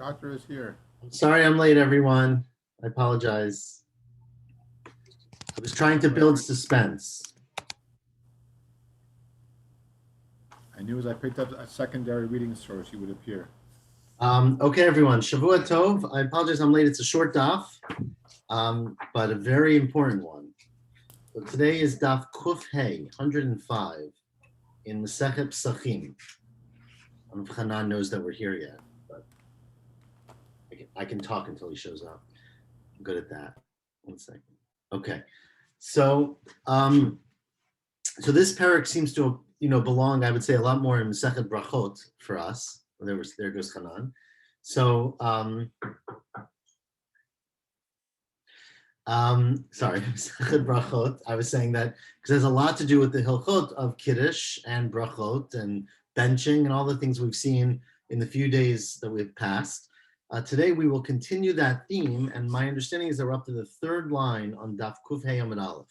Doctor is here. Sorry I'm late, everyone. I apologize. I was trying to build suspense. I knew as I picked up a secondary reading source, you would appear. Okay, everyone. Shavua Tov. I apologize I'm late. It's a short daf, but a very important one. So today is daf Kuf Hey, 105, in Masechet Pesachim. I don't know if Hanan knows that we're here yet, but I can talk until he shows up. I'm good at that. 1 second. Okay. So this parak seems to belong, I would say, a lot more in Masechet Brachot for us. There goes Hanan. So sorry, Masechet Brachot. I was saying that because there's a lot to do with the hilchot of Kiddush and Brachot and benching and all the things we've seen in the few days that we've passed. Today we will continue that theme, and my understanding is that we're up to the third line on Daf Kuf Hey Amud Aleph,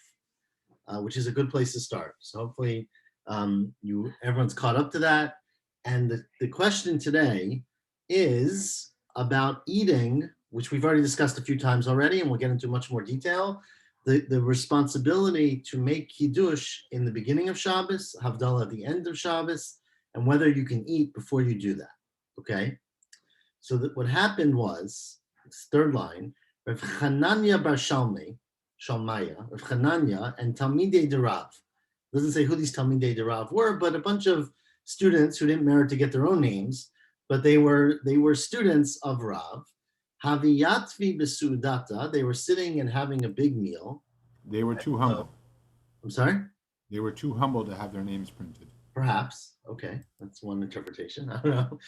which is a good place to start. So hopefully everyone's caught up to that. And the question today is about eating, which we've already discussed a few times already, and we'll get into much more detail. The responsibility to make Kiddush in the beginning of Shabbos, Havdalah at the end of Shabbos, and whether you can eat before you do that, okay? So what happened was, it's third line, Rav Chananya bar Shalmaya, Rav Chananya, and Talmidei Derav. Doesn't say who these Talmidei Derav were, but a bunch of students who didn't merit to get their own names, but they were students of Rav. Haviyatvi besudata, they were sitting and having a big meal. They were too humble. I'm sorry? They were too humble to have their names printed. Perhaps. Okay, that's one interpretation. I don't know.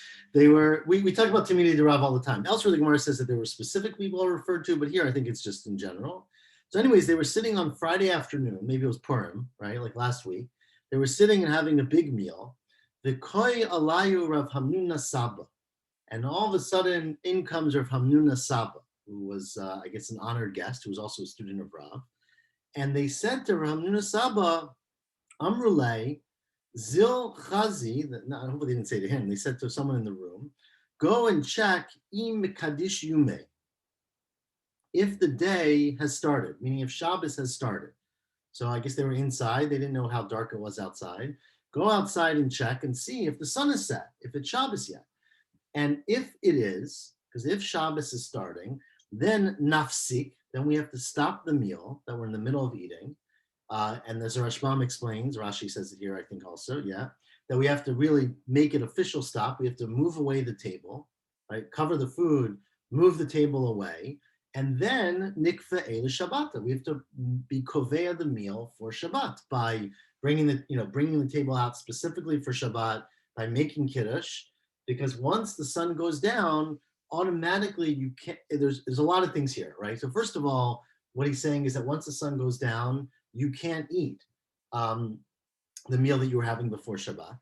We talk about Talmidei Derav all the time. Elsewhere, the Gemara says that there were specific people referred to, but here I think it's just in general. So anyways, they were sitting on Friday afternoon, maybe it was Purim, right, like last week. They were sitting and having a big meal. V'koi alayu Rav Hamnuna Saba. And all of a sudden, in comes Rav Hamnuna Saba, who was, I guess, an honored guest, who was also a student of Rav. And they said to Rav Hamnuna Saba, Amrulay, Zil Chazi, I hope they didn't say to him, they said to someone in the room, go and check Im Kaddish Yume, if the day has started, meaning if Shabbos has started. So I guess they were inside, they didn't know how dark it was outside. Go outside and check and see if the sun is set, if it's Shabbos yet. And if it is, because if Shabbos is starting, then nafsik, then we have to stop the meal that we're in the middle of eating. And as Rashbam explains, Rashi says it here, I think also, that we have to really make it official stop. We have to move away the table, right? Cover the food, move the table away, and then nikfa el Shabbat. We have to be kovea the meal for Shabbat by bringing the table out specifically for Shabbat, by making Kiddush, because once the sun goes down, automatically you can't. There's a lot of things here, right? So first of all, what he's saying is that once the sun goes down, you can't eat the meal that you were having before Shabbat.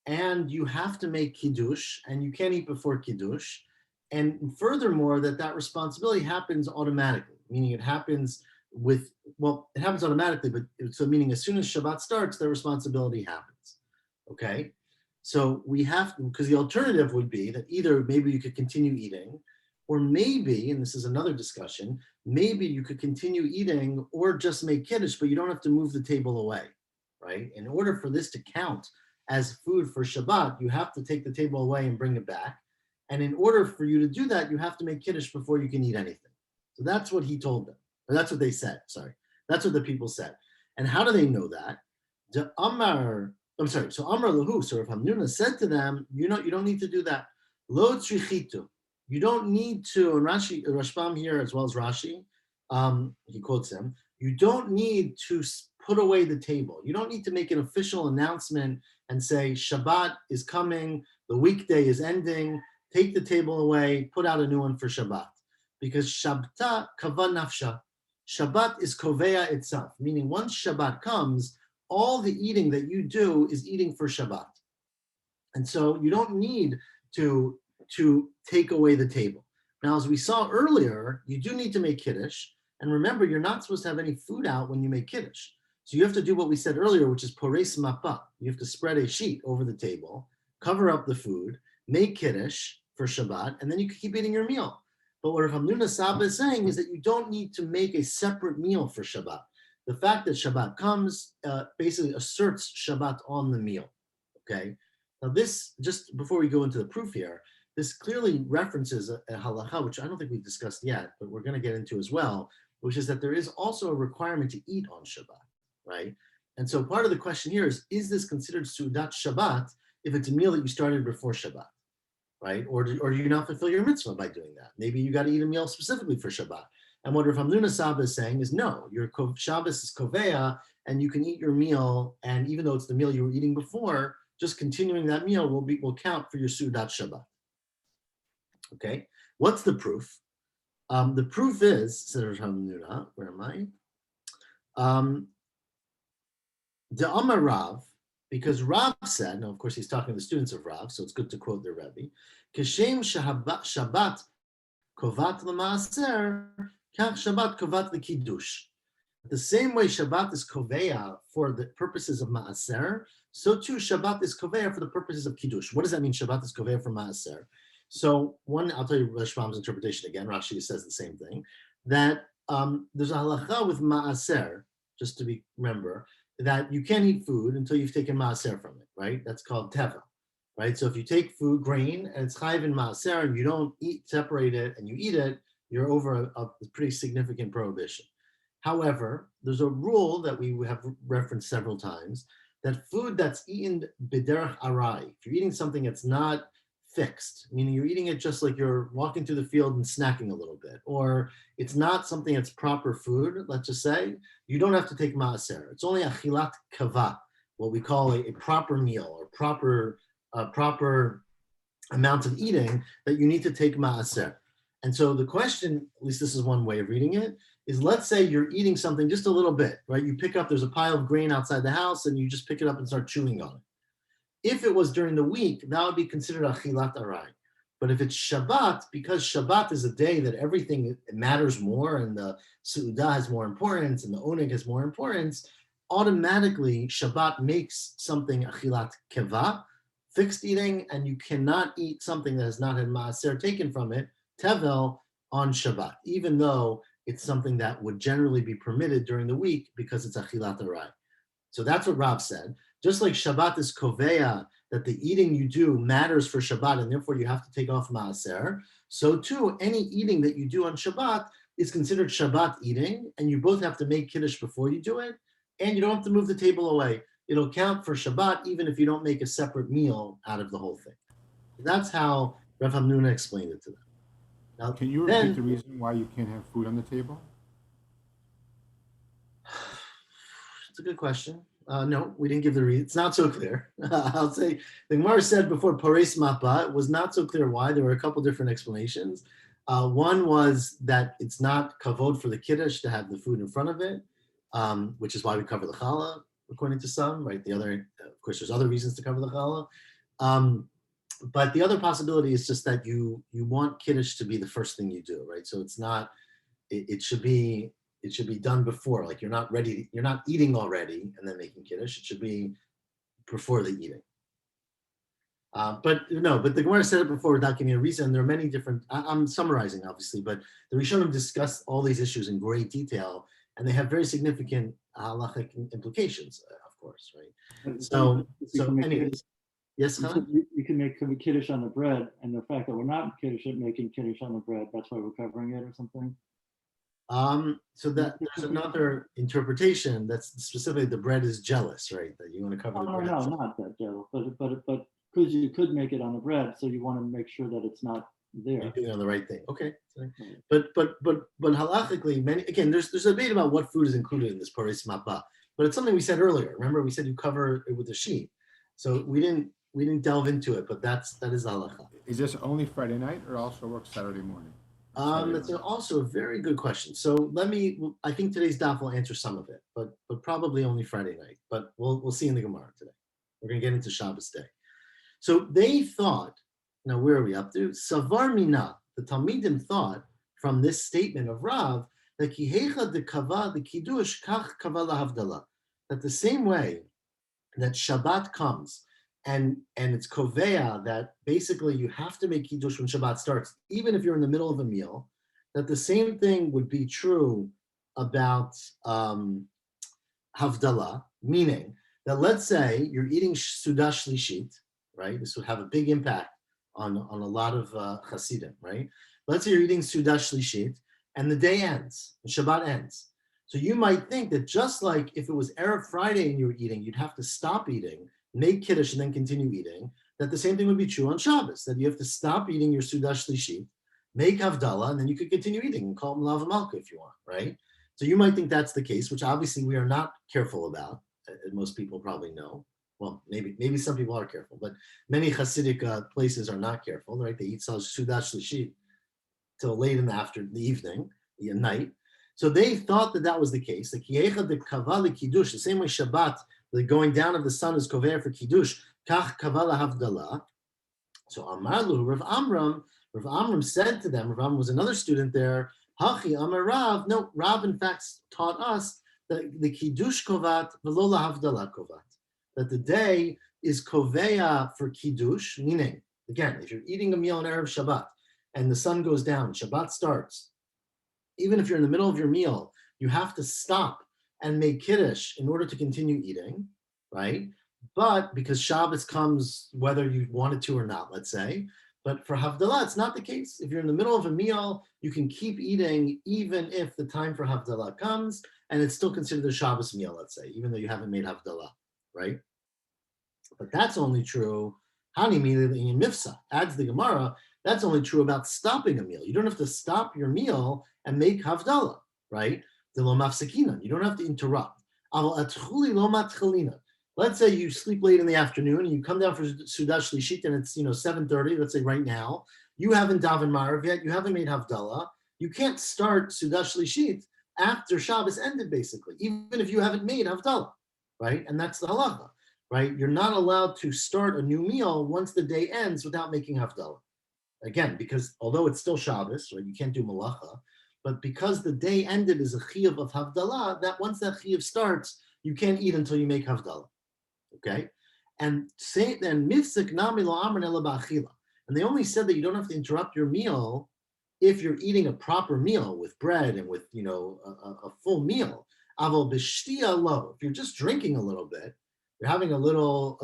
And you have to make Kiddush, and you can't eat before Kiddush. And furthermore, that responsibility happens automatically, meaning it happens it happens automatically, but so meaning as soon as Shabbat starts, the responsibility happens, okay? So we have to, because the alternative would be that either maybe you could continue eating, or maybe, and this is another discussion, maybe you could continue eating or just make Kiddush, but you don't have to move the table away, right? In order for this to count as food for Shabbat, you have to take the table away and bring it back. And in order for you to do that, you have to make Kiddush before you can eat anything. So that's what he told them, or that's what they said, sorry. That's what the people said. And how do they know that? So Amar Lahu, so if Hamnuna said to them, you don't need to do that. Lo tzrichitu. You don't need to, and Rashbam here as well as Rashi, he quotes him, you don't need to put away the table. You don't need to make an official announcement and say, Shabbat is coming, the weekday is ending, take the table away, put out a new one for Shabbat. Because Shabta kava nafsha. Shabbat is kovea itself, meaning once Shabbat comes, all the eating that you do is eating for Shabbat. And so you don't need to take away the table. Now, as we saw earlier, you do need to make Kiddush. And remember, you're not supposed to have any food out when you make Kiddush. So you have to do what we said earlier, which is pores mapa. You have to spread a sheet over the table, cover up the food, make Kiddush, for Shabbat, and then you can keep eating your meal. But what Rav Hamnuna Saba is saying is that you don't need to make a separate meal for Shabbat. The fact that Shabbat comes basically asserts Shabbat on the meal. Okay. Now this, just before we go into the proof here, this clearly references a halacha, which I don't think we've discussed yet, but we're going to get into as well, which is that there is also a requirement to eat on Shabbat, right? And so part of the question here is this considered Sudat Shabbat if it's a meal that you started before Shabbat, right? Or do you not fulfill your mitzvah by doing that? Maybe you got to eat a meal specifically for Shabbat. And what Rav Hamnuna Saba is saying is no, your Shabbos is Koveya, and you can eat your meal, and even though it's the meal you were eating before, just continuing that meal will count for your Sudat Shabbat. Okay, what's the proof? The proof is, said Rav Hamnuna, where am I? The Amar Rav, because Rav said, now of course he's talking to the students of Rav, so it's good to quote their Rebbe, Keshem Shabbat kovat l'maaser, kach Shabbat kovat l'kiddush. The same way Shabbat is koveya for the purposes of maaser, so too Shabbat is koveya for the purposes of kiddush. What does that mean, Shabbat is koveya for maaser? So one, I'll tell you Rashbam's interpretation again. Rashi says the same thing, that there's a halacha with maaser, just to remember, that you can't eat food until you've taken maaser from it, right? That's called teva, right? So if you take food, grain, and it's chayiv in maaser, and you don't separate it, and you eat it, you're over a pretty significant prohibition. However, there's a rule that we have referenced several times, that food that's eaten b'derech arai, if you're eating something that's not fixed, meaning you're eating it just like you're walking through the field and snacking a little bit, or it's not something that's proper food, let's just say, you don't have to take maaser. It's only achilat kava, what we call a proper meal or proper amount of eating that you need to take maaser. And so the question, at least this is one way of reading it, is let's say you're eating something just a little bit, right? You pick up, there's a pile of grain outside the house and you just pick it up and start chewing on it. If it was during the week, that would be considered achilat arai. But if it's Shabbat, because Shabbat is a day that everything matters more and the Su'udah has more importance and the Oneg has more importance, automatically Shabbat makes something achilat keva, fixed eating, and you cannot eat something that has not had maaser taken from it, tevel, on Shabbat, even though it's something that would generally be permitted during the week because it's achilat arai. So that's what Rav said. Just like Shabbat is koveya, that the eating you do matters for Shabbat, and therefore you have to take off maaser, so too, any eating that you do on Shabbat is considered Shabbat eating, and you both have to make Kiddush before you do it, and you don't have to move the table away. It'll count for Shabbat even if you don't make a separate meal out of the whole thing. That's how Rav Hamnuna explained it to them. Now, can you repeat the reason why you can't have food on the table? It's a good question. No, we didn't give the reason. It's not so clear. I'll say the Gemara said before Pares Mappa, it was not so clear why. There were a couple different explanations. One was that it's not kavod for the kiddush to have the food in front of it, which is why we cover the challah, according to some, right? The other, of course, there's other reasons to cover the challah. But the other possibility is just that you want kiddush to be the first thing you do, right? So it's not, it should be done before, like you're not eating already and then making kiddush. It should be before the eating. But the Gemara said it before without giving a reason. There are many different, I'm summarizing obviously, but the Rishonim discussed all these issues in great detail, and they have very significant halachic implications, of course, right? So anyways, yes, you can make kiddush on the bread, and the fact that we're not making kiddush on the bread, that's why we're covering it or something? So that there's another interpretation that's specifically the bread is jealous, right? That you want to cover the bread. No, not that jealous, but because you could make it on the bread, so you want to make sure that it's not there. You're doing on the right thing. Okay. But halachically, there's a debate about what food is included in this paris mappa. But it's something we said earlier. Remember, we said you cover it with a sheet. So we didn't delve into it, but that is halacha. Is this only Friday night or also work Saturday morning? That's also a very good question. So I think today's daf will answer some of it, but probably only Friday night. But we'll see in the Gemara today. We're going to get into Shabbos day. So they thought, now where are we up to? Savar mina, the Talmidim thought from this statement of Rav, that kihecha de kava de kiddush kach kava lahavdala, that the same way that Shabbat comes and it's kovea that basically you have to make kiddush when Shabbat starts, even if you're in the middle of a meal. That the same thing would be true about havdalah, meaning that let's say you're eating sudash lishit, right? This would have a big impact on a lot of Hasidim, right? Let's say you're eating sudash lishit, and the day ends, and Shabbat ends. So you might think that just like if it was Erev Friday and you were eating, you'd have to stop eating, make kiddush, and then continue eating. That the same thing would be true on Shabbos, that you have to stop eating your sudash lishit, make havdalah, and then you could continue eating and call malav malka if you want, right? So you might think that's the case, which obviously we are not careful about, as most people probably know. Well, maybe some people are careful, but many Hasidic places are not careful, right? They eat sudash lishit till late in the evening, the night. So they thought that that was the case. The kiyecha de kavala kiddush, the same way Shabbat, the going down of the sun is kover for kiddush. Kach kavala havdalah. So Amarlu, Rav Amram said to them, Rav Amram was another student there. Hachi Amar Rav. No, Rav in fact taught us that the kiddush kovat v'lo havdalah kovat. That the day is koveya for kiddush, meaning again, if you're eating a meal on Erev Shabbat and the sun goes down, Shabbat starts. Even if you're in the middle of your meal, you have to stop and make kiddush in order to continue eating, right? But because Shabbos comes whether you wanted to or not, let's say. But for Havdalah, it's not the case. If you're in the middle of a meal, you can keep eating even if the time for Havdalah comes, and it's still considered a Shabbos meal, let's say, even though you haven't made Havdalah, right? But that's only true, Hani immediately in Mifsa, adds the Gemara, that's only true about stopping a meal. You don't have to stop your meal and make Havdalah, right? The lo mafsekinan, you don't have to interrupt. Aval atchuli lo matchalina. Let's say you sleep late in the afternoon and you come down for Sudash Lishit and it's 7:30, let's say right now. You haven't daven Marav yet, you haven't made Havdalah. You can't start Sudash Lishit after Shabbos ended, basically, even if you haven't made Havdalah, right? And that's the halacha, right? You're not allowed to start a new meal once the day ends without making Havdalah. Again, because although it's still Shabbos, right, you can't do Malacha, but because the day ended is a chiyuv of Havdalah, that once that chiyuv starts, you can't eat until you make Havdalah. Okay, and say then mifsik nami lo amrin ela ba'achila, and they only said that you don't have to interrupt your meal if you're eating a proper meal with bread and with a full meal. Aval b'shtia lo, if you're just drinking a little bit, you're having a little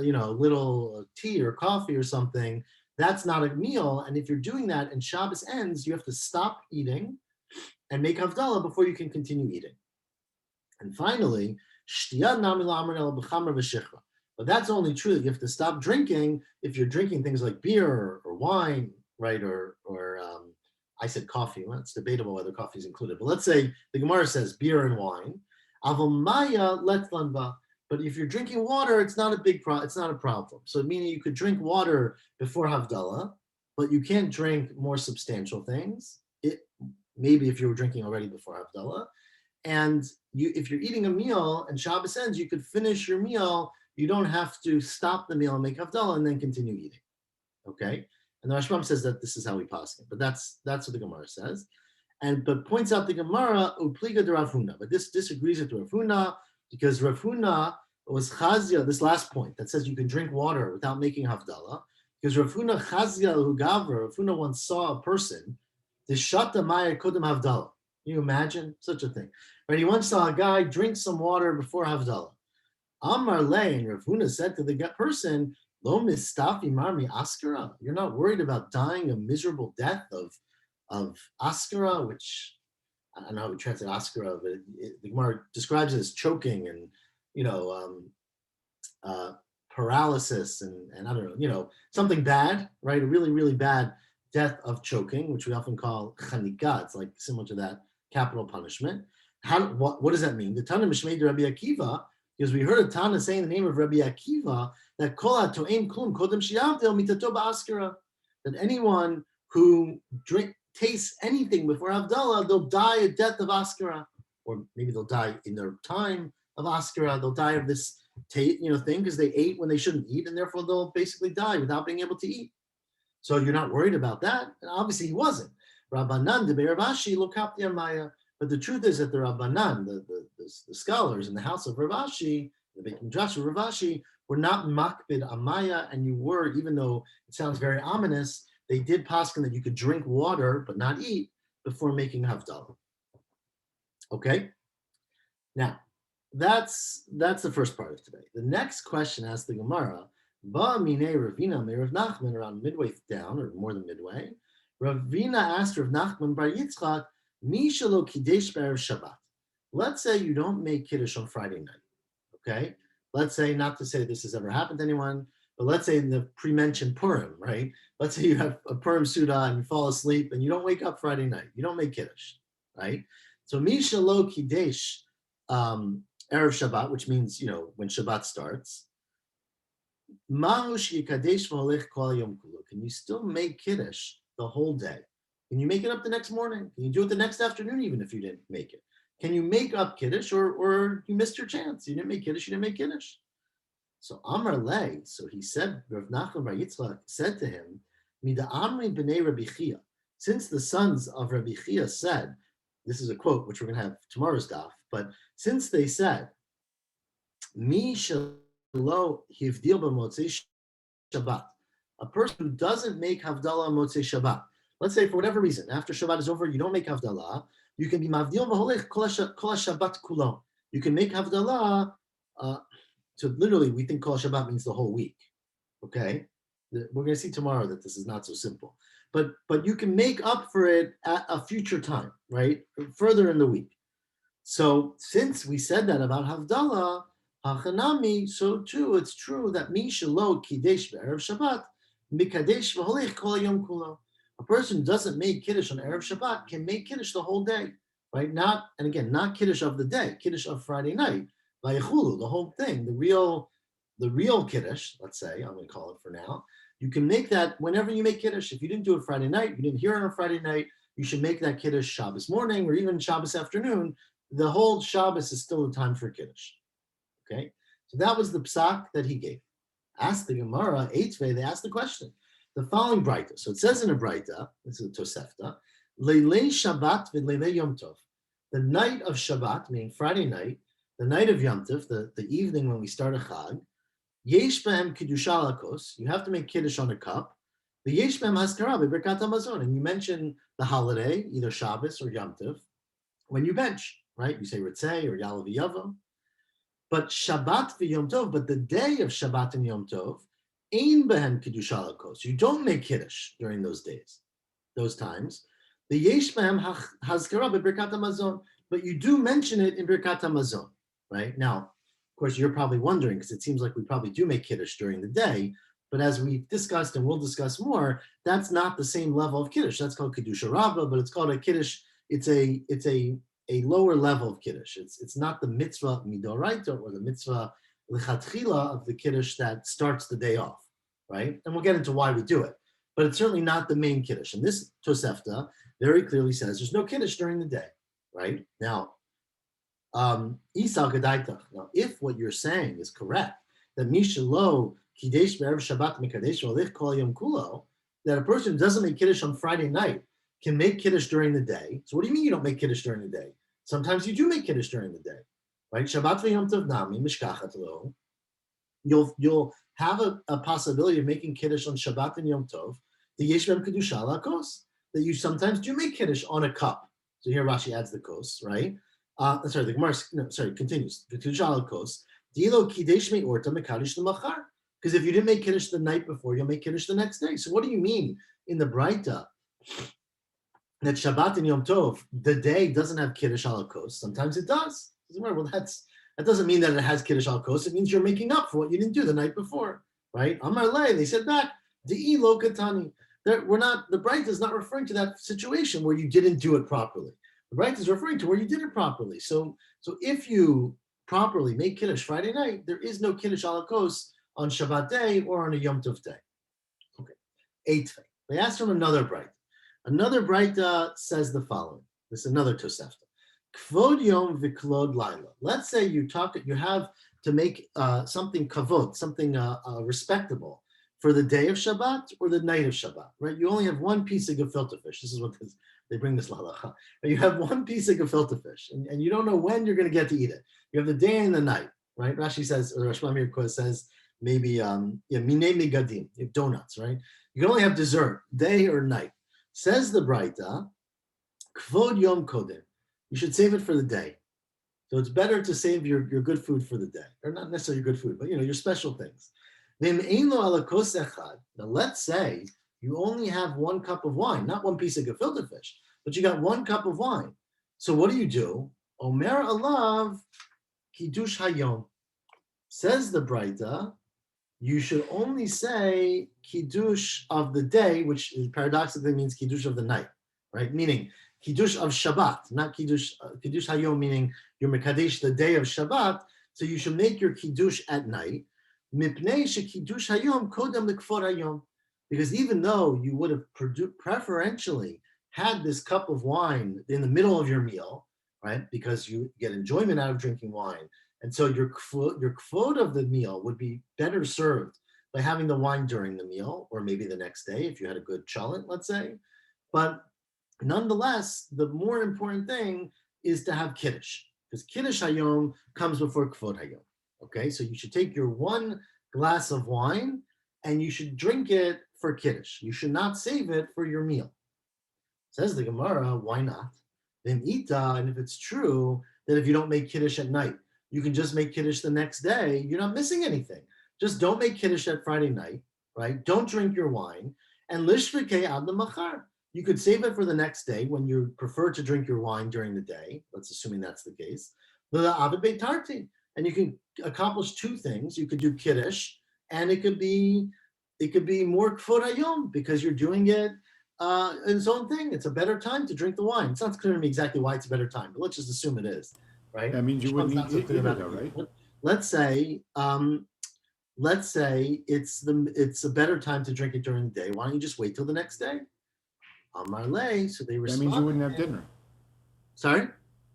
tea or coffee or something, that's not a meal. And if you're doing that and Shabbos ends, you have to stop eating and make Havdalah before you can continue eating. And finally, shtia nami lo amrin ela b'chamer v'shichra. But that's only true that you have to stop drinking if you're drinking things like beer or wine, right? Or I said coffee. Well, it's debatable whether coffee is included. But let's say the Gemara says beer and wine. Avomaya letlanba. But if you're drinking water, it's not a it's not a problem. So meaning you could drink water before Havdalah, but you can't drink more substantial things. Maybe if you were drinking already before Havdalah. And if you're eating a meal and Shabbos ends, you could finish your meal. You don't have to stop the meal and make Havdalah and then continue eating. Okay? And the Rashbam says that this is how we pass it. But that's what the Gemara says. But points out the Gemara, upliga de Rav Huna. But this disagrees with Rav Huna because Rav Huna was chazia, this last point that says you can drink water without making Havdalah. Because Rav Huna chazia l'hugavra, Rav Huna once saw a person, the shata maya kodem Havdalah. Can you imagine such a thing? Right? He once saw a guy drink some water before Havdalah. Amar Le, and Rav Huna said to the person, Lo mistafi marmi askara. You're not worried about dying a miserable death of askara, which I don't know how we translate askara, but the Gemara describes it as choking and paralysis and I don't know, something bad, right? A really, really bad death of choking, which we often call chanika. It's like similar to that capital punishment. What does that mean? The Tana Mishmei de Rabbi Akiva, because we heard a Tana saying the name of Rabbi Akiva that kol hato'em klum kodem shiavdel mitato ba'askara, that anyone who tastes anything before Havdalah, they'll die a death of askara, or maybe they'll die in their time of askara. They'll die of this thing because they ate when they shouldn't eat, and therefore they'll basically die without being able to eat. So you're not worried about that, and obviously he wasn't. Rabbanan de Rav Ashi lo kapti Maya. But the truth is that the Rabbanan, the scholars in the house of Rav Ashi, the Beit Midrash of Rav Ashi, were not makbid amaya, and you were, even though it sounds very ominous, they did paskin that you could drink water but not eat before making havdalah. Okay, now that's the first part of today. The next question asks the Gemara, Ba mine Ravina me Rav Nachman, around midway down, or more than midway. Ravina asked Rav Nachman bar Yitzchak, Mi shelo kidesh b'erev Shabbat. Let's say you don't make kiddush on Friday night. Okay, let's say, not to say this has ever happened to anyone, but let's say in the pre-mentioned Purim, right? Let's say you have a Purim Suda and you fall asleep and you don't wake up Friday night. You don't make kiddush, right? So Mi shelo kidesh Erev Shabbat, which means, when Shabbat starts. Can you still make kiddush the whole day? Can you make it up the next morning? Can you do it the next afternoon, even if you didn't make it? Can you make up kiddush, or you missed your chance? You didn't make kiddush, you didn't make kiddush. So Amar Le, so he said, Rav Nachman bar Yitzchak said to him, Mida Amri b'nei Rabbi Chia, since the sons of Rabbi Chia said, this is a quote which we're going to have tomorrow's daf, but since they said, Mi shelo hivdil b'motzei Shabbat, a person who doesn't make havdalah on motzei Shabbat, let's say for whatever reason, after Shabbat is over, you don't make havdalah, you can be mavdil v'holech kol Shabbat kulo. You can make havdalah, so literally we think kol Shabbat means the whole week, okay? We're going to see tomorrow that this is not so simple. But you can make up for it at a future time, right? Further in the week. So since we said that about Havdalah, Hachanami, so too it's true that Mi shelo kidesh b'erev Shabbat, mikadesh v'holech kol hayom kulo. A person who doesn't make kiddush on Erev Shabbat can make kiddush the whole day, right? Not kiddush of the day, kiddush of Friday night, vayechulu, the whole thing, the real kiddush, let's say, I'm going to call it for now. You can make that whenever you make kiddush. If you didn't do it Friday night, you didn't hear it on Friday night, you should make that kiddush Shabbos morning or even Shabbos afternoon. The whole Shabbos is still the time for kiddush. Okay, so that was the psak that he gave. Asked the Gemara, Eitzvei, they asked the question. The following Braita. So it says in a Braita, this is a Tosefta, Leilei Shabbat v'leilei Yom Tov. The night of Shabbat, meaning Friday night, the night of Yom Tov, the evening when we start a Chag, Yesh b'hem kiddusha lakos. You have to make kiddush on a cup. The yesh b'hem haskara b'birkat hamazon. And you mention the holiday, either Shabbos or Yom Tov, when you bench, right? You say Ritzei or Yalav Yavo. But Shabbat v'Yom Tov, but the day of Shabbat and Yom Tov, ein b'hem kiddusha lakos. You don't make kiddush during those days, those times. The yesh b'hem haskara b'birkat hamazon. But you do mention it in Birkat hamazon, right? Now, of course, you're probably wondering, because it seems like we probably do make kiddush during the day, but as we've discussed and we'll discuss more, that's not the same level of kiddush. That's called kiddusha rabbah, but it's called a kiddush. It's a lower level of kiddush. It's not the mitzvah midoraita or the mitzvah lichatchila of the kiddush that starts the day off, right? And we'll get into why we do it, but it's certainly not the main kiddush. And this Tosefta very clearly says there's no kiddush during the day, right? Now, now, if what you're saying is correct, that Mishalo Kidesh B'Erev Shabbat Mikadesh V'Alich Kol Yom Kulo, that a person who doesn't make kiddush on Friday night can make kiddush during the day. So what do you mean you don't make kiddush during the day? Sometimes you do make kiddush during the day, right? Shabbat v'Yom Tov Nami Mishkachat Lo. You'll have a possibility of making kiddush on Shabbat and Yom Tov. The Yesh B'Hem Kedusha Lakos, that you sometimes do make kiddush on a cup. So here Rashi adds the kos, right? The Gemara continues. Because if you didn't make kiddush the night before, you'll make kiddush the next day. So what do you mean in the Braita that Shabbat and Yom Tov, the day doesn't have kiddush al kos? Sometimes it does. Well, that doesn't mean that it has kiddush al kos. It means you're making up for what you didn't do the night before, right? Amar Le, they said back, De'i lo katani. The Braita is not referring to that situation where you didn't do it properly. The Braita is referring to where you did it properly. So if you properly make kiddush Friday night, there is no kiddush ala kos on Shabbat day or on a Yom Tov day. Okay. Eighth thing. They asked from another Braita. Another Braita says the following. This is another Tosefta. Kvod yom v'klod laila. Let's say you have to make something kavod, something respectable for the day of Shabbat or the night of Shabbat, right? You only have one piece of gefilte fish. This is what they bring this lalacha. You have one piece of gefilte fish, and you don't know when you're going to get to eat it. You have the day and the night, right? Rashi says, or Rashi Amir says, maybe minei megadim, you have donuts, right? You can only have dessert, day or night. Says the Braita, kvod yom kodem. You should save it for the day. So it's better to save your good food for the day, or not necessarily your good food, but your special things. Now let's say you only have 1 cup of wine, not one piece of gefilte fish, but you got 1 cup of wine. So what do? Omer alav kiddush hayom. Says the Braita, you should only say kiddush of the day, which paradoxically means kiddush of the night, right? Meaning kiddush of Shabbat, not kiddush hayom, meaning you're mekadesh the day of Shabbat. So you should make your kiddush at night. Mipnei shekiddush hayom kodem lekfor hayom, because even though you would have preferentially had this cup of wine in the middle of your meal, right? Because you get enjoyment out of drinking wine. And so your kvod of the meal would be better served by having the wine during the meal, or maybe the next day if you had a good cholent, let's say. But nonetheless, the more important thing is to have kiddush, because kiddush hayom comes before kvod hayom. Okay, so you should take your 1 glass of wine and you should drink it for kiddush. You should not save it for your meal. Says the Gemara, why not? Then ita, and if it's true that if you don't make kiddush at night, you can just make kiddush the next day, you're not missing anything. Just don't make kiddush at Friday night, right? Don't drink your wine. And lishvike ad machar. You could save it for the next day when you prefer to drink your wine during the day. Let's assuming that's the case. And you can accomplish 2 things. You could do kiddush, and it could be more kvod hayom because you're doing it in its own thing. It's a better time to drink the wine. It's not clear to me exactly why it's a better time, but let's just assume it is. Right? That means you wouldn't eat either, though, right? Let's say it's a better time to drink it during the day. Why don't you just wait till the next day? Amar le, so they respond. That means you wouldn't have dinner. Sorry?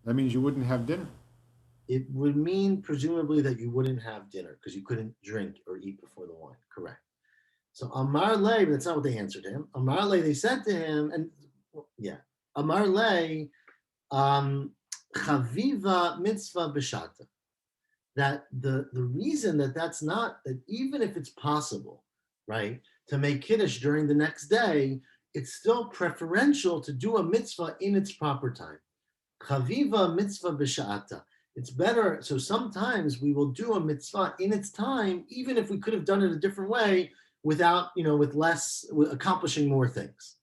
That means you wouldn't have dinner. It would mean presumably that you wouldn't have dinner because you couldn't drink or eat before the wine. Correct. So Amar le, but that's not what they answered him. Amar le, they said to him, and Amar le, Chaviva mitzvah b'shata. That the reason that's not, that even if it's possible, right, to make kiddush during the next day, it's still preferential to do a mitzvah in its proper time. Chaviva mitzvah b'shata. It's better. So sometimes we will do a mitzvah in its time, even if we could have done it a different way, without, with accomplishing more things.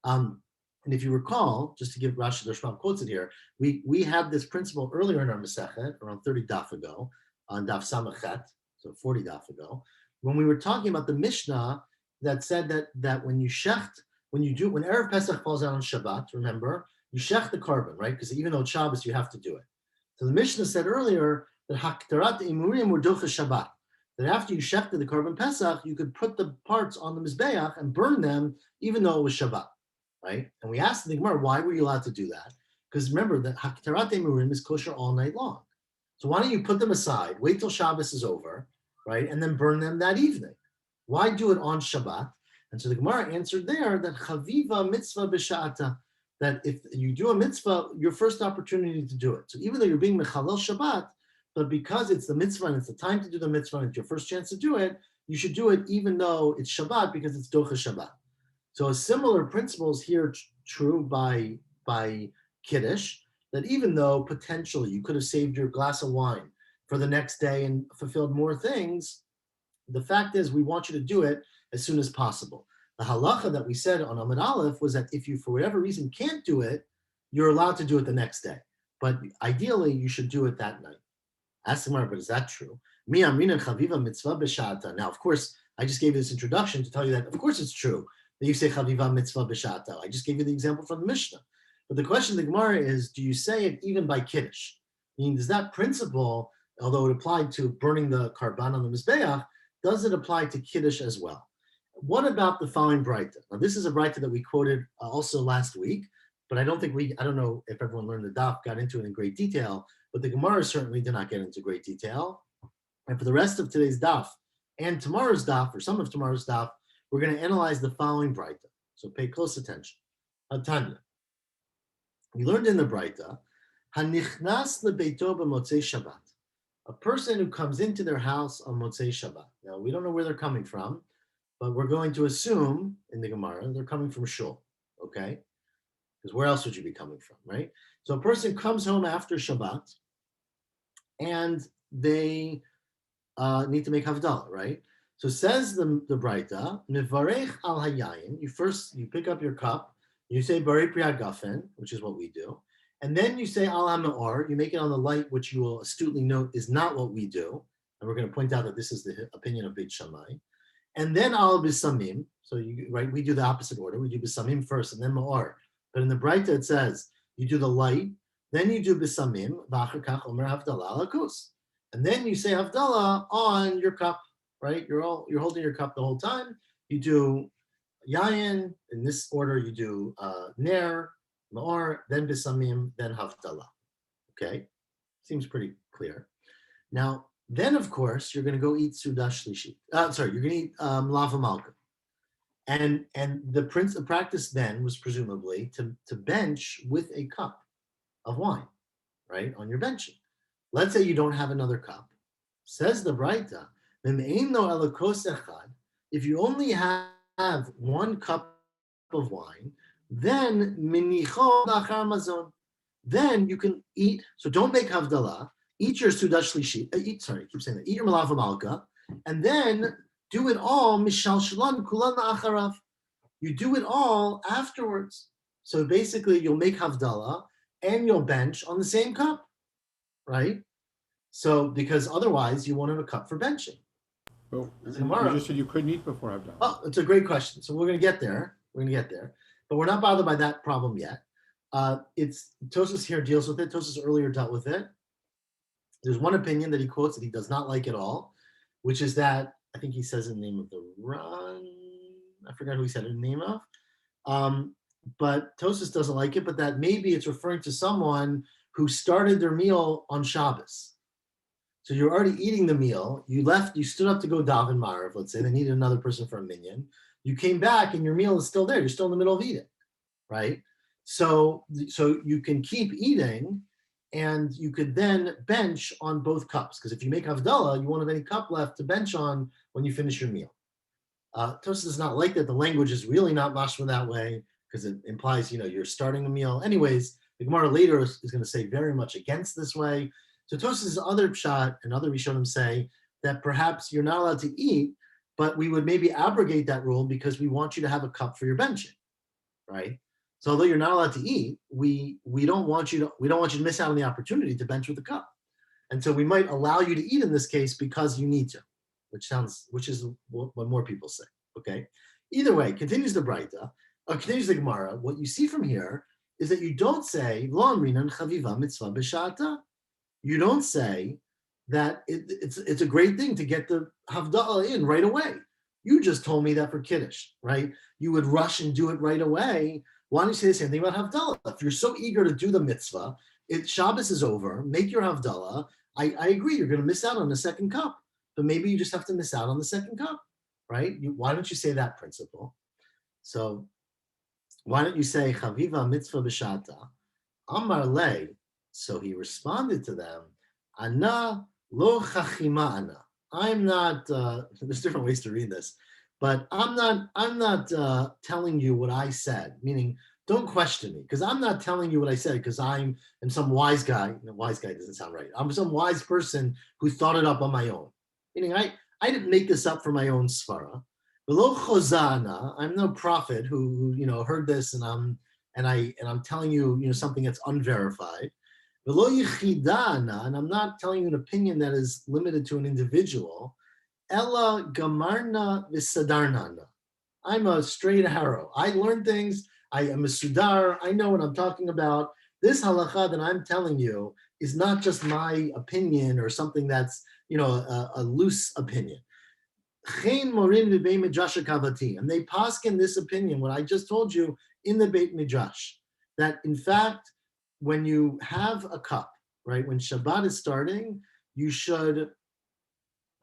And if you recall, just to give Rashi the Rashbam quotes it here, we had this principle earlier in our Masechet, around 30 daf ago, on daf Samachet, so 40 daf ago, when we were talking about the Mishnah that said that when Erev Pesach falls out on Shabbat, remember, you shech the carbon, right? Because even though it's Shabbos, you have to do it. So the Mishnah said earlier that Haktarat Imurim were Docha Shabbat, that after you shechted the carbon Pesach, you could put the parts on the Mizbeach and burn them, even though it was Shabbat. Right? And we asked the Gemara, why were you allowed to do that? Because remember that Haktarat Emurim is kosher all night long. So why don't you put them aside, wait till Shabbos is over, right? And then burn them that evening. Why do it on Shabbat? And so the Gemara answered there that Chaviva mitzvah b'sha'ata, that if you do a mitzvah, your first opportunity to do it. So even though you're being mechalel Shabbat, but because it's the mitzvah and it's the time to do the mitzvah and it's your first chance to do it, you should do it even though it's Shabbat because it's Docha Shabbat. So a similar principle is here true by Kiddush, that even though potentially you could have saved your glass of wine for the next day and fulfilled more things, the fact is we want you to do it as soon as possible. The halacha that we said on Amud Aleph was that if you, for whatever reason, can't do it, you're allowed to do it the next day. But ideally, you should do it that night. Ask the Gemara, but is that true? Now, of course, I just gave you this introduction to tell you that, of course, it's true. You say chaviva mitzvah b'sha'ata. I just gave you the example from the Mishnah. But the question of the Gemara is, do you say it even by Kiddush? Meaning, does that principle, although it applied to burning the karban on the Mizbeach, does it apply to Kiddush as well? What about the following Braita? Now, this is a Braita that we quoted also last week, but I don't know if everyone learned the daf, got into it in great detail, but the Gemara certainly did not get into great detail. And for the rest of today's daf and tomorrow's daf, or some of tomorrow's daf, we're going to analyze the following Braita. So pay close attention. Hatanya. We learned in the Braita, Hanichnas lebeito b'motzei Shabbat, a person who comes into their house on Motzei Shabbat. Now, we don't know where they're coming from, but we're going to assume in the Gemara they're coming from shul, okay? Because where else would you be coming from, right? So a person comes home after Shabbat and they need to make Havdalah, right? So says the Braita, Mivarech al Hayayin, you pick up your cup, you say Barei Priyat Gafen, which is what we do, and then you say Al HaMe'or, you make it on the light, which you will astutely note is not what we do, and we're going to point out that this is the opinion of Beit Shammai, and then Al Bisamim, so we do the opposite order, we do Bisamim first, and then Me'or, but in the Braita it says, you do the light, then you do Bisamim, V'achar Kach Omer Havdalah Al HaKus, and then you say Havdalah on your cup, right? You're holding your cup the whole time. You do Yayin, in this order you do Ner, Ma'or, then Bisamim, then Havdalah. Okay? Seems pretty clear. Now, then of course, you're going to go eat Sudah Shlishi. You're going to eat Lava Malka. And the practice then was presumably to bench with a cup of wine, right? On your benching. Let's say you don't have another cup. Says the Braita, if you only have one cup of wine, then then you can eat. So don't make Havdalah. Eat your Sudah Shlishi. Eat your Malava Malka, and then do it all Mishal Shalon Kulan Acharav. You do it all afterwards. So basically, you'll make Havdalah and you'll bench on the same cup, right? So because otherwise you won't have a cup for benching. Well, Tomorrow, you just said you couldn't eat before Havdalah. Oh, it's a great question. So we're going to get there. But we're not bothered by that problem yet. It's Tosfos here deals with it. Tosfos earlier dealt with it. There's one opinion that he quotes that he does not like at all, which is that I think he says in the name of the Ran. I forgot who he said it in the name of. But Tosfos doesn't like it, but that maybe it's referring to someone who started their meal on Shabbos. So you're already eating the meal. You stood up to go daven Marav, let's say. They needed another person for a minyan. You came back and your meal is still there. You're still in the middle of eating, right? So you can keep eating and you could then bench on both cups. Because if you make Havdalah, you won't have any cup left to bench on when you finish your meal. Tosfos is not like that. The language is really not mashma that way because it implies, you're starting a meal. Anyways, the Gemara later is going to say very much against this way. So Tosfos' other pshat and other Rishonim say that perhaps you're not allowed to eat, but we would maybe abrogate that rule because we want you to have a cup for your benching, right? So although you're not allowed to eat, we don't want you to miss out on the opportunity to bench with a cup, and so we might allow you to eat in this case because you need to, which is what more people say. Okay. Either way, continues the Braita, continues the Gemara. What you see from here is that you don't say Lo amrinan chaviva mitzvah b'sha'ata. You don't say that it's a great thing to get the Havdalah in right away. You just told me that for Kiddush, right? You would rush and do it right away. Why don't you say the same thing about Havdalah? If you're so eager to do the mitzvah, Shabbos is over, make your Havdalah. I agree, you're going to miss out on the second cup, but maybe you just have to miss out on the second cup, right? Why don't you say that principle? So why don't you say Chaviva mitzvah b'shata, Amar le. So he responded to them, Ana lo chachima ana. I'm not, there's different ways to read this, but I'm not telling you what I said, meaning don't question me, because I'm not telling you what I said because I am some wise guy. Wise guy doesn't sound right. I'm some wise person who thought it up on my own. Meaning I didn't make this up for my own svara. Below chozana, I'm no prophet who heard this and I'm telling you something that's unverified. Below yichidana, and I'm not telling you an opinion that is limited to an individual. Ella gamarna v'sadarnana. I'm a straight arrow. I learn things. I am a sudar. I know what I'm talking about. This halacha that I'm telling you is not just my opinion or something that's a loose opinion. And they paskin this opinion, what I just told you, in the Beit Midrash, that in fact, when you have a cup, right, when Shabbat is starting, you should,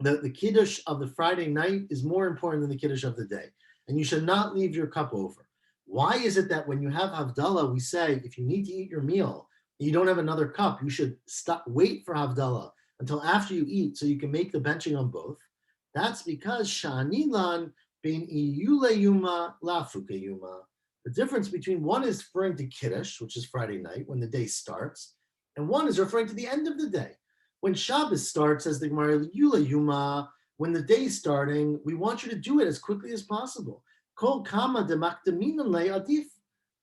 the Kiddush of the Friday night is more important than the Kiddush of the day. And you should not leave your cup over. Why is it that when you have Havdalah, we say, if you need to eat your meal, and you don't have another cup, you should wait for Havdalah until after you eat so you can make the benching on both, that's because sha'anilan bein iyule yuma lafuke yuma. The difference between one is referring to Kiddush, which is Friday night, when the day starts, and one is referring to the end of the day. When Shabbos starts, as the Gemara, Yula Yuma, when the day is starting, we want you to do it as quickly as possible. Kol kama de makdaminan le adif.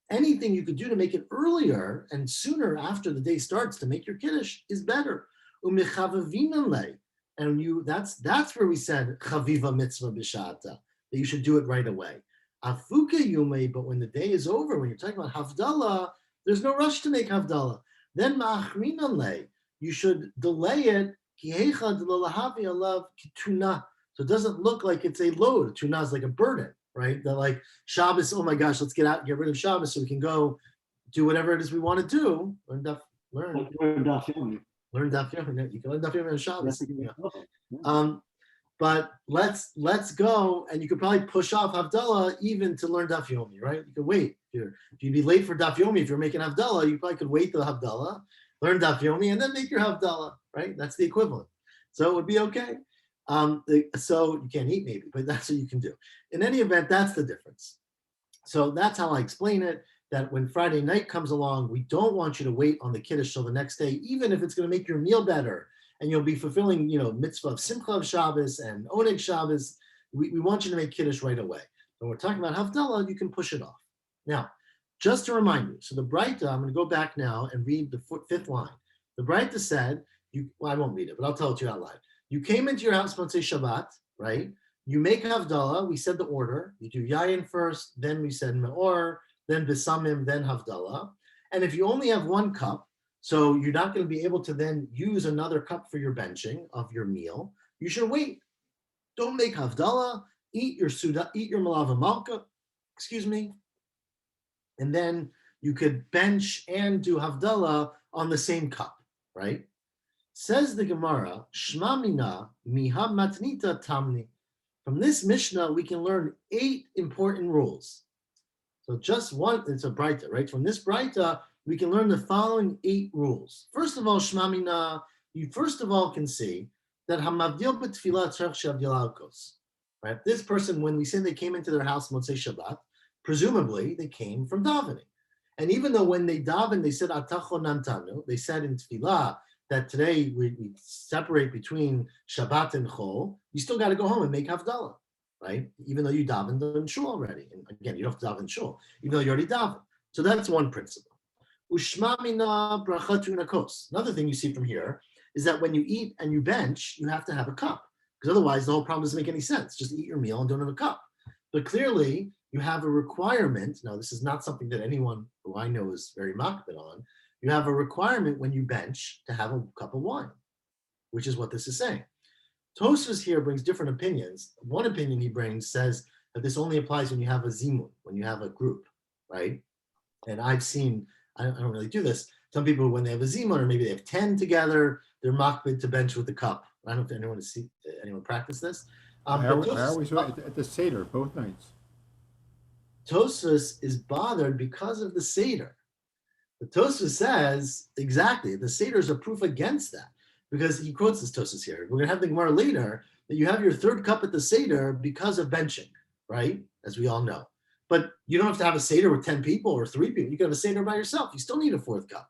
Anything you could do to make it earlier and sooner after the day starts to make your Kiddush is better. Umechavavinan le. And that's where we said chaviva mitzvah b'shata, that you should do it right away. Afuke yume, but when the day is over, when you're talking about Havdalah, there's no rush to make Havdalah. Then ma'achrinan le, you should delay it, so it doesn't look like it's a load. Tuna is like a burden, right? That like Shabbos, oh my gosh, let's get rid of Shabbos so we can go do whatever it is we want to do. Learn Daf Yomi. You can learn Daf Yomi on Shabbos. Yeah. But let's go, and you could probably push off Havdalah even to learn Daf Yomi, right? You could wait. If you'd be late for Daf Yomi, if you're making Havdalah, you probably could wait the Havdalah, learn Daf Yomi, and then make your Havdalah, right? That's the equivalent. So it would be okay. So you can't eat maybe, but that's what you can do. In any event, that's the difference. So that's how I explain it, that when Friday night comes along, we don't want you to wait on the Kiddush till the next day, even if it's going to make your meal better, and you'll be fulfilling, mitzvah of Simcha of Shabbos and Oneg Shabbos. We want you to make Kiddush right away. When we're talking about Havdalah, you can push it off. Now, just to remind you, so the Braita, I'm going to go back now and read the fifth line. The Braita said, I won't read it, but I'll tell it to you out loud. You came into your house Motzei Shabbat, right? You make Havdalah. We said the order. You do Yayin first, then we said Me'or, then Besamim, then Havdalah. And if you only have one cup, so you're not going to be able to then use another cup for your benching of your meal, you should wait. Don't make Havdalah. Eat your Suda, eat your Malava Malka, and then you could bench and do Havdalah on the same cup, right? Says the Gemara, Shma mina miha matnita tamni. From this Mishnah, we can learn 8 important rules. So just one, it's a Braita, right? From this Braita, we can learn the following 8 rules. First of all, Shma mina, you first of all can see that hamavdil b'tfilah tzarich shavdil alkos, right? This person, when we say they came into their house Motzei Shabbat, presumably they came from davening. And even though when they daven, they said atacho nantanu, they said in tefillah that today we separate between Shabbat and Chol, you still got to go home and make Havdalah, right? Even though you davened in shul already. And again, you don't have to daven in shul, even though you already davened. So that's one principle. Ushma mina bracha tunakos. Another thing you see from here is that when you eat and you bench, you have to have a cup, because otherwise the whole problem doesn't make any sense. Just eat your meal and don't have a cup. But clearly, you have a requirement. Now, this is not something that anyone who I know is very makbid on. You have a requirement when you bench to have a cup of wine, which is what this is saying. Tosfos here brings different opinions. One opinion he brings says that this only applies when you have a zimun, when you have a group, right? And I've seen, I don't really do this. Some people, when they have a zimun, or maybe they have 10 together, they're makbid to bench with the cup. I don't know if anyone practice this. I always at the Seder, both nights. Tosfos is bothered because of the Seder. The Tosfos says, exactly, the Seder is a proof against that, because he quotes this Tosfos here. We're going to have the Gemara later, that you have your third cup at the Seder because of benching, right? As we all know. But you don't have to have a Seder with 10 people or 3 people. You can have a Seder by yourself. You still need a 4th cup.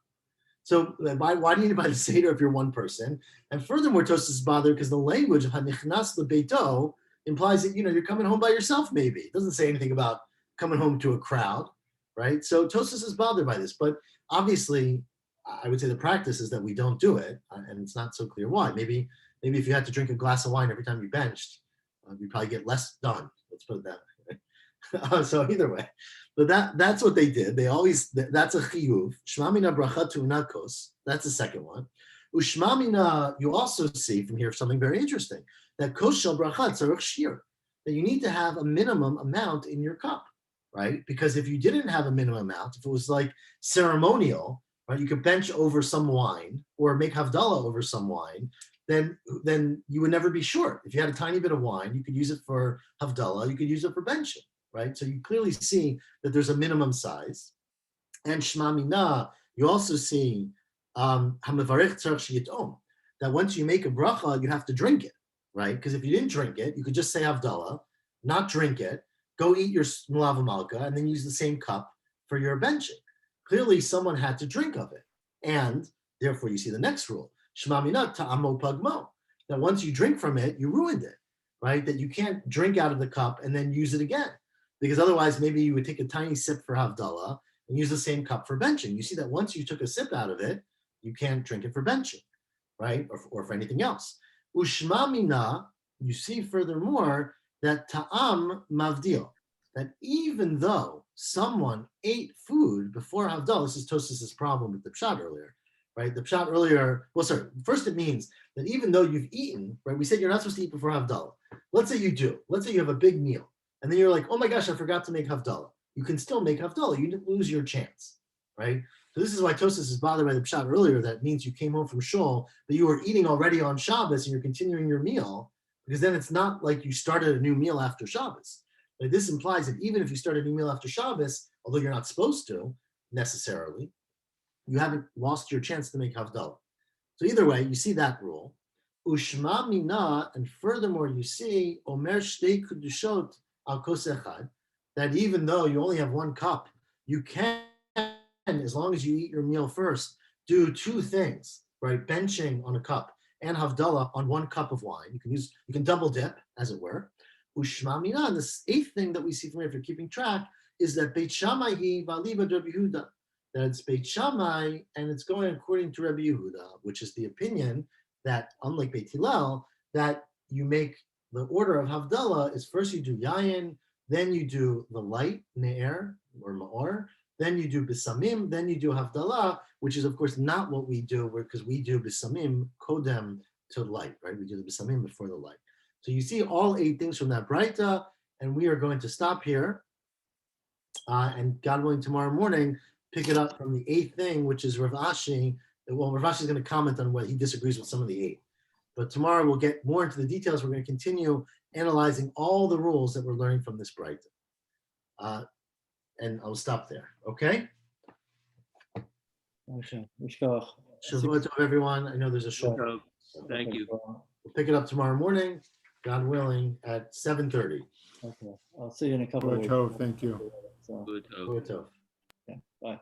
So why do you need to buy the Seder if you're one person? And furthermore, Tosfos is bothered because the language of Hanichnas lebeito implies that, you're coming home by yourself maybe. It doesn't say anything about coming home to a crowd, right? So Tosfos is bothered by this, but obviously, I would say the practice is that we don't do it, and it's not so clear why. Maybe if you had to drink a glass of wine every time you benched, you'd probably get less done. Let's put it that way. So either way, but that's what they did. They always, that's a chiyuv. Shmamina bracha tunakos. That's the second one. Ushmamina, you also see from here something very interesting, that koshel bracha tzarich shir, that you need to have a minimum amount in your cup, right? Because if you didn't have a minimum amount, if it was like ceremonial, right, you could bench over some wine or make Havdalah over some wine, then you would never be short. If you had a tiny bit of wine, you could use it for Havdalah, you could use it for benching, right? So you clearly see that there's a minimum size. And Shma Mina, you also see Hamavarech Tzarech Shiyitom, that once you make a bracha, you have to drink it, right? Because if you didn't drink it, you could just say Havdalah, not drink it, go eat your Mulava Malka, and then use the same cup for your benching. Clearly, someone had to drink of it. And therefore, you see the next rule, Shema Mina Ta'amo Pagmo, that once you drink from it, you ruined it, right? That you can't drink out of the cup and then use it again. Because otherwise, maybe you would take a tiny sip for Havdalah and use the same cup for benching. You see that once you took a sip out of it, you can't drink it for benching, right? Or for anything else. Ushma Mina, you see furthermore that Ta'am Mavdil, that even though someone ate food before Havdalah, this is Tosas's problem with the Pshat earlier, right? The Pshat earlier, first it means that even though you've eaten, right? We said you're not supposed to eat before Havdalah. Let's say you do. Let's say you have a big meal. And then you're like, oh my gosh, I forgot to make Havdalah. You can still make Havdalah. You didn't lose your chance, right? So this is why Tosas is bothered by the Pshat earlier. That means you came home from Shul, but you were eating already on Shabbos and you're continuing your meal, because then it's not like you started a new meal after Shabbos. Like this implies that even if you start a new meal after Shabbos, although you're not supposed to necessarily, you haven't lost your chance to make Havdalah. So either way, you see that rule. Ushma mina, and furthermore, you see Omer Shtei Kedushot al Kos Echad, that even though you only have one cup, you can, as long as you eat your meal first, do two things, right? Benching on a cup and Havdalah on one cup of wine. You can double dip, as it were. Ushma mina, and the eighth thing that we see from here, if you're keeping track, is that Beit Shammai hi v'aliba Rabbi Yehuda, that it's Beit Shammai and it's going according to Rabbi Yehuda, which is the opinion that, unlike Beit Hillel, that you make the order of Havdalah is first you do Yayin, then you do the light, Ne'er, or Ma'or, then you do Bisamim, then you do Havdalah, which is of course not what we do, because we do Bisamim Kodem to light, right? We do the Bisamim before the light. So you see all 8 things from that Braita, and we are going to stop here. And God willing, tomorrow morning, pick it up from the 8th thing, which is Rav Ashi. Well, Rav Ashi is going to comment on what he disagrees with some of the 8. But tomorrow we'll get more into the details. We're going to continue analyzing all the rules that we're learning from this Braita. And I'll stop there. Okay? Okay. Mishkach. Shavua Tov, everyone. I know there's a short. Thank you. We'll pick it up tomorrow morning, God willing, at 7:30. Okay. I'll see you in a couple of weeks. Tov, thank you. So, Good. Shavua Tov. yeah, bye.